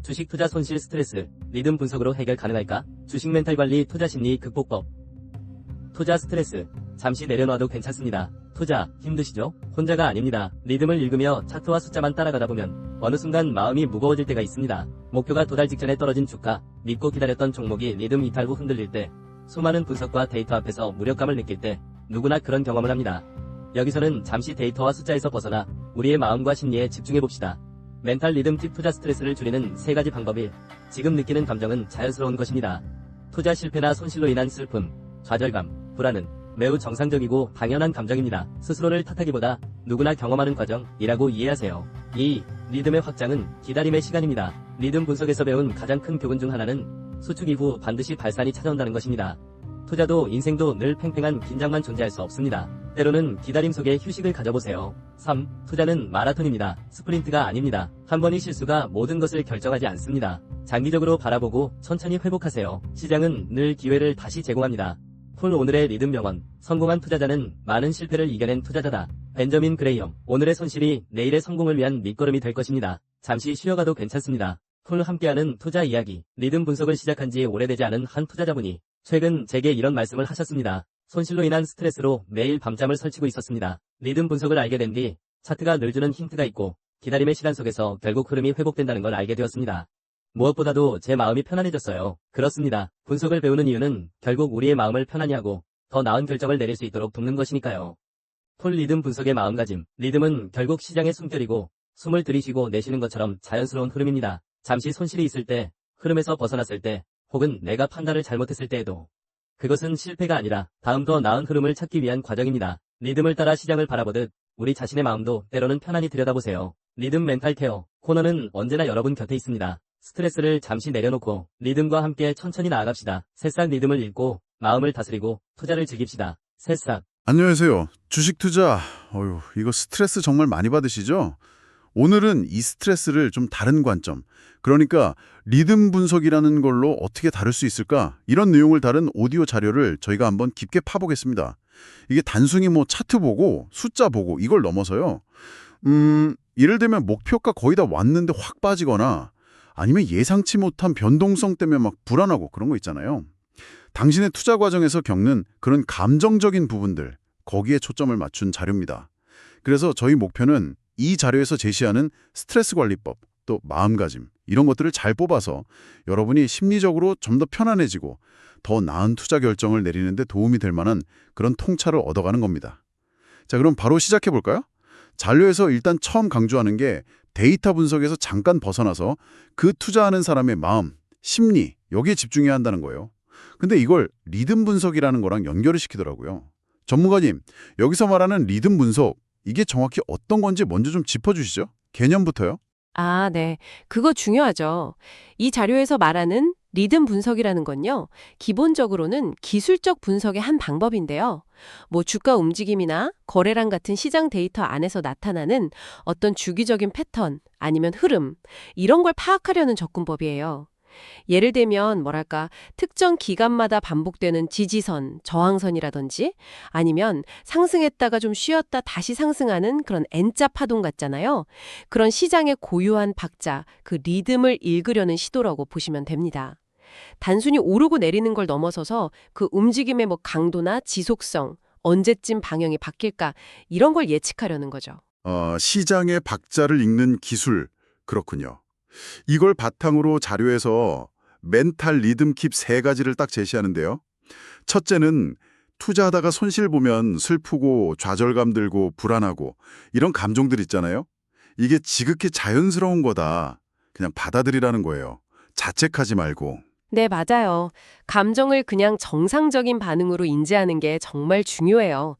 주식 투자 손실 스트레스, 리듬 분석으로 해결 가능할까? 주식 멘탈 관리 투자 심리 극복법. 투자 스트레스, 잠시 내려놔도 괜찮습니다. 투자, 힘드시죠? 혼자가 아닙니다. 리듬을 읽으며 차트와 숫자만 따라가다 보면 어느 순간 마음이 무거워질 때가 있습니다. 목표가 도달 직전에 떨어진 주가, 믿고 기다렸던 종목이 리듬 이탈 후 흔들릴 때, 수많은 분석과 데이터 앞에서 무력감을 느낄 때 누구나 그런 경험을 합니다. 여기서는 잠시 데이터와 숫자에서 벗어나 우리의 마음과 심리에 집중해봅시다. 멘탈 리듬 팁. 투자 스트레스를 줄이는 3가지 방법이 지금 느끼는 감정은 자연스러운 것입니다. 투자 실패나 손실로 인한 슬픔, 좌절감, 불안은 매우 정상적이고 당연한 감정입니다. 스스로를 탓하기보다 누구나 경험하는 과정이라고 이해하세요. 2. 리듬의 확장은 기다림의 시간입니다. 리듬 분석에서 배운 가장 큰 교훈 중 하나는 수축 이후 반드시 발산이 찾아온다는 것입니다. 투자도 인생도 늘 팽팽한 긴장만 존재할 수 없습니다. 때로는 기다림 속에 휴식을 가져보세요. 3. 투자는 마라톤입니다. 스프린트가 아닙니다. 한 번의 실수가 모든 것을 결정하지 않습니다. 장기적으로 바라보고 천천히 회복하세요. 시장은 늘 기회를 다시 제공합니다. 폴 오늘의 리듬 명언. 성공한 투자자는 많은 실패를 이겨낸 투자자다. 벤저민 그레이엄. 오늘의 손실이 내일의 성공을 위한 밑거름이 될 것입니다. 잠시 쉬어가도 괜찮습니다. 폴 함께하는 투자 이야기. 리듬 분석을 시작한 지 오래되지 않은 한 투자자분이 최근 제게 이런 말씀을 하셨습니다. 손실로 인한 스트레스로 매일 밤잠을 설치고 있었습니다. 리듬 분석을 알게 된 뒤 차트가 늘 주는 힌트가 있고 기다림의 시간 속에서 결국 흐름이 회복된다는 걸 알게 되었습니다. 무엇보다도 제 마음이 편안해졌어요. 그렇습니다. 분석을 배우는 이유는 결국 우리의 마음을 편안히 하고 더 나은 결정을 내릴 수 있도록 돕는 것이니까요. 폴 리듬 분석의 마음가짐. 리듬은 결국 시장의 숨결이고 숨을 들이쉬고 내쉬는 것처럼 자연스러운 흐름입니다. 잠시 손실이 있을 때, 흐름에서 벗어났을 때, 혹은 내가 판단을 잘못했을 때에도 그것은 실패가 아니라 다음 더 나은 흐름을 찾기 위한 과정입니다. 리듬을 따라 시장을 바라보듯 우리 자신의 마음도 때로는 편안히 들여다보세요. 리듬 멘탈 케어 코너는 언제나 여러분 곁에 있습니다. 스트레스를 잠시 내려놓고 리듬과 함께 천천히 나아갑시다. 새싹 리듬을 읽고 마음을 다스리고 투자를 즐깁시다. 새싹. 안녕하세요. 주식 투자. 이거 스트레스 정말 많이 받으시죠? 오늘은 이 스트레스를 좀 다른 관점, 그러니까 리듬 분석이라는 걸로 어떻게 다룰 수 있을까? 이런 내용을 다룬 오디오 자료를 저희가 한번 깊게 파보겠습니다. 이게 단순히 차트 보고 숫자 보고 이걸 넘어서요. 예를 들면 목표가 거의 다 왔는데 확 빠지거나 아니면 예상치 못한 변동성 때문에 막 불안하고 그런 거 있잖아요. 당신의 투자 과정에서 겪는 그런 감정적인 부분들, 거기에 초점을 맞춘 자료입니다. 그래서 저희 목표는 이 자료에서 제시하는 스트레스 관리법, 또 마음가짐, 이런 것들을 잘 뽑아서 여러분이 심리적으로 좀 더 편안해지고 더 나은 투자 결정을 내리는 데 도움이 될 만한 그런 통찰을 얻어가는 겁니다. 자, 그럼 바로 시작해 볼까요? 자료에서 일단 처음 강조하는 게 데이터 분석에서 잠깐 벗어나서 그 투자하는 사람의 마음, 심리, 여기에 집중해야 한다는 거예요. 근데 이걸 리듬 분석이라는 거랑 연결을 시키더라고요. 전문가님, 여기서 말하는 리듬 분석, 이게 정확히 어떤 건지 먼저 좀 짚어주시죠. 개념부터요. 아, 네. 그거 중요하죠. 이 자료에서 말하는 리듬 분석이라는 건요, 기본적으로는 기술적 분석의 한 방법인데요. 주가 움직임이나 거래량 같은 시장 데이터 안에서 나타나는 어떤 주기적인 패턴, 아니면 흐름, 이런 걸 파악하려는 접근법이에요. 예를 들면 특정 기간마다 반복되는 지지선, 저항선이라든지 아니면 상승했다가 좀 쉬었다 다시 상승하는 그런 N자 파동 같잖아요. 그런 시장의 고유한 박자, 그 리듬을 읽으려는 시도라고 보시면 됩니다. 단순히 오르고 내리는 걸 넘어서서 그 움직임의 강도나 지속성, 언제쯤 방향이 바뀔까 이런 걸 예측하려는 거죠. 시장의 박자를 읽는 기술, 그렇군요. 이걸 바탕으로 자료에서 멘탈 리듬 킵 3가지를 딱 제시하는데요. 첫째는 투자하다가 손실 보면 슬프고 좌절감 들고 불안하고 이런 감정들 있잖아요. 이게 지극히 자연스러운 거다. 그냥 받아들이라는 거예요. 자책하지 말고. 네, 맞아요. 감정을 그냥 정상적인 반응으로 인지하는 게 정말 중요해요.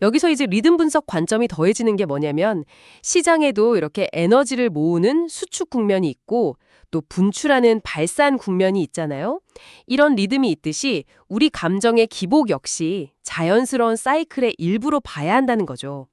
여기서 이제 리듬 분석 관점이 더해지는 게 뭐냐면 시장에도 이렇게 에너지를 모으는 수축 국면이 있고 또 분출하는 발산 국면이 있잖아요. 이런 리듬이 있듯이 우리 감정의 기복 역시 자연스러운 사이클의 일부로 봐야 한다는 거죠.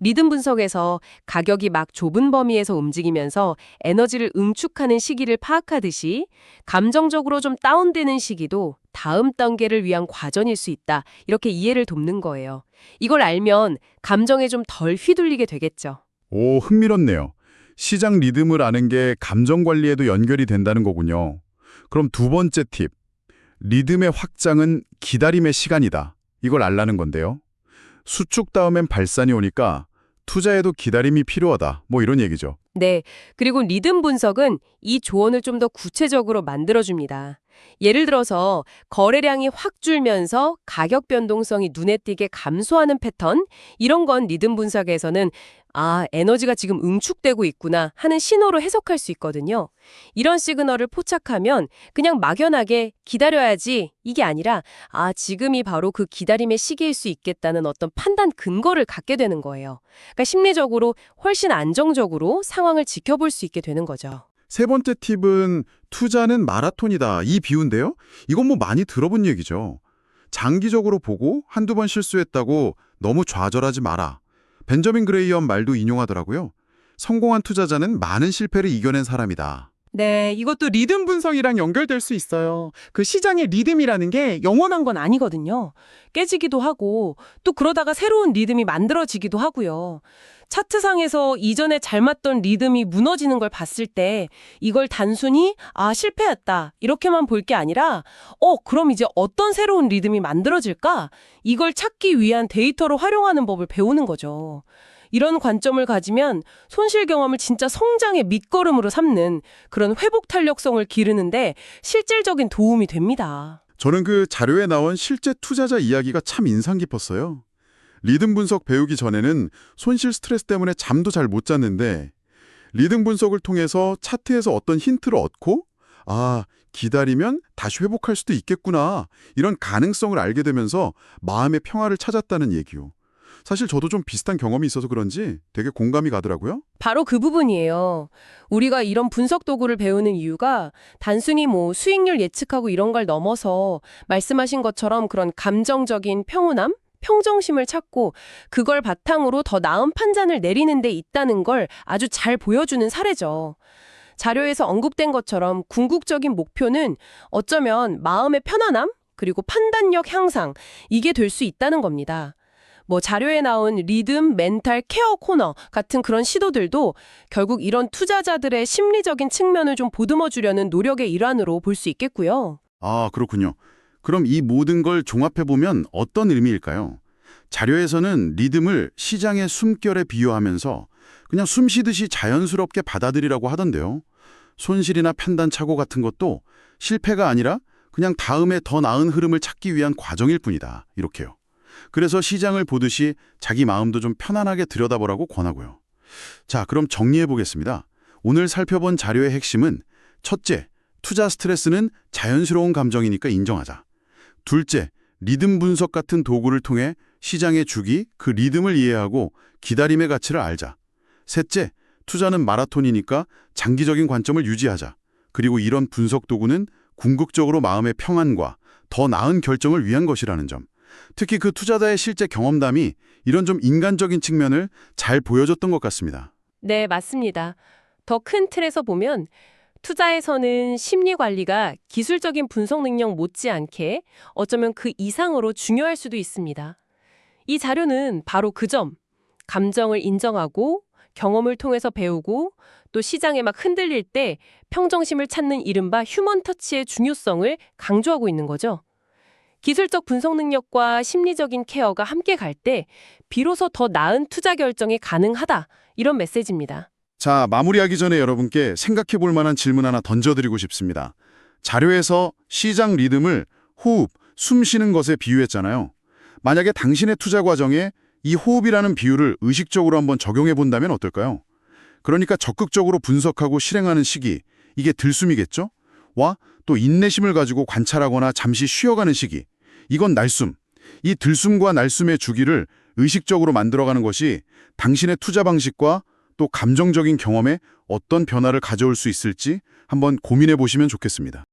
리듬 분석에서 가격이 막 좁은 범위에서 움직이면서 에너지를 응축하는 시기를 파악하듯이 감정적으로 좀 다운되는 시기도 다음 단계를 위한 과정일 수 있다. 이렇게 이해를 돕는 거예요. 이걸 알면 감정에 좀 덜 휘둘리게 되겠죠. 오, 흥미롭네요. 시장 리듬을 아는 게 감정 관리에도 연결이 된다는 거군요. 그럼 두 번째 팁. 리듬의 확장은 기다림의 시간이다. 이걸 알라는 건데요. 수축 다음엔 발산이 오니까 투자에도 기다림이 필요하다. 뭐 이런 얘기죠. 네. 그리고 리듬 분석은 이 조언을 좀 더 구체적으로 만들어줍니다. 예를 들어서 거래량이 확 줄면서 가격 변동성이 눈에 띄게 감소하는 패턴, 이런 건 리듬 분석에서는 에너지가 지금 응축되고 있구나 하는 신호로 해석할 수 있거든요. 이런 시그널을 포착하면 그냥 막연하게 기다려야지 이게 아니라 지금이 바로 그 기다림의 시기일 수 있겠다는 어떤 판단 근거를 갖게 되는 거예요. 그러니까 심리적으로 훨씬 안정적으로 상황을 지켜볼 수 있게 되는 거죠. 세 번째 팁은 투자는 마라톤이다. 이 비유인데요. 이건 뭐 많이 들어본 얘기죠. 장기적으로 보고 한두 번 실수했다고 너무 좌절하지 마라. 벤저민 그레이엄 말도 인용하더라고요. 성공한 투자자는 많은 실패를 이겨낸 사람이다. 네, 이것도 리듬 분석이랑 연결될 수 있어요. 그 시장의 리듬이라는 게 영원한 건 아니거든요. 깨지기도 하고 또 그러다가 새로운 리듬이 만들어지기도 하고요. 차트상에서 이전에 잘 맞던 리듬이 무너지는 걸 봤을 때 이걸 단순히 실패했다 이렇게만 볼 게 아니라 그럼 이제 어떤 새로운 리듬이 만들어질까? 이걸 찾기 위한 데이터로 활용하는 법을 배우는 거죠. 이런 관점을 가지면 손실 경험을 진짜 성장의 밑거름으로 삼는 그런 회복 탄력성을 기르는데 실질적인 도움이 됩니다. 저는 그 자료에 나온 실제 투자자 이야기가 참 인상 깊었어요. 리듬 분석 배우기 전에는 손실 스트레스 때문에 잠도 잘 못 잤는데 리듬 분석을 통해서 차트에서 어떤 힌트를 얻고 기다리면 다시 회복할 수도 있겠구나 이런 가능성을 알게 되면서 마음의 평화를 찾았다는 얘기요. 사실 저도 좀 비슷한 경험이 있어서 그런지 되게 공감이 가더라고요. 바로 그 부분이에요. 우리가 이런 분석 도구를 배우는 이유가 단순히 수익률 예측하고 이런 걸 넘어서 말씀하신 것처럼 그런 감정적인 평온함? 평정심을 찾고 그걸 바탕으로 더 나은 판단을 내리는 데 있다는 걸 아주 잘 보여주는 사례죠. 자료에서 언급된 것처럼 궁극적인 목표는 어쩌면 마음의 편안함 그리고 판단력 향상 이게 될 수 있다는 겁니다. 자료에 나온 리듬, 멘탈, 케어 코너 같은 그런 시도들도 결국 이런 투자자들의 심리적인 측면을 좀 보듬어 주려는 노력의 일환으로 볼 수 있겠고요. 그렇군요. 그럼 이 모든 걸 종합해보면 어떤 의미일까요? 자료에서는 리듬을 시장의 숨결에 비유하면서 그냥 숨 쉬듯이 자연스럽게 받아들이라고 하던데요. 손실이나 판단 착오 같은 것도 실패가 아니라 그냥 다음에 더 나은 흐름을 찾기 위한 과정일 뿐이다. 이렇게요. 그래서 시장을 보듯이 자기 마음도 좀 편안하게 들여다보라고 권하고요. 자, 그럼 정리해보겠습니다. 오늘 살펴본 자료의 핵심은 첫째, 투자 스트레스는 자연스러운 감정이니까 인정하자. 둘째, 리듬 분석 같은 도구를 통해 시장의 주기, 그 리듬을 이해하고 기다림의 가치를 알자. 셋째, 투자는 마라톤이니까 장기적인 관점을 유지하자. 그리고 이런 분석 도구는 궁극적으로 마음의 평안과 더 나은 결정을 위한 것이라는 점. 특히 그 투자자의 실제 경험담이 이런 좀 인간적인 측면을 잘 보여줬던 것 같습니다. 네, 맞습니다. 더 큰 틀에서 보면 투자에서는 심리 관리가 기술적인 분석 능력 못지않게 어쩌면 그 이상으로 중요할 수도 있습니다. 이 자료는 바로 그 점, 감정을 인정하고 경험을 통해서 배우고 또 시장에 막 흔들릴 때 평정심을 찾는 이른바 휴먼 터치의 중요성을 강조하고 있는 거죠. 기술적 분석 능력과 심리적인 케어가 함께 갈 때 비로소 더 나은 투자 결정이 가능하다, 이런 메시지입니다. 자, 마무리하기 전에 여러분께 생각해 볼 만한 질문 하나 던져드리고 싶습니다. 자료에서 시장 리듬을 호흡, 숨 쉬는 것에 비유했잖아요. 만약에 당신의 투자 과정에 이 호흡이라는 비유를 의식적으로 한번 적용해 본다면 어떨까요? 그러니까 적극적으로 분석하고 실행하는 시기, 이게 들숨이겠죠? 와, 또 인내심을 가지고 관찰하거나 잠시 쉬어가는 시기, 이건 날숨. 이 들숨과 날숨의 주기를 의식적으로 만들어가는 것이 당신의 투자 방식과 또 감정적인 경험에 어떤 변화를 가져올 수 있을지 한번 고민해 보시면 좋겠습니다.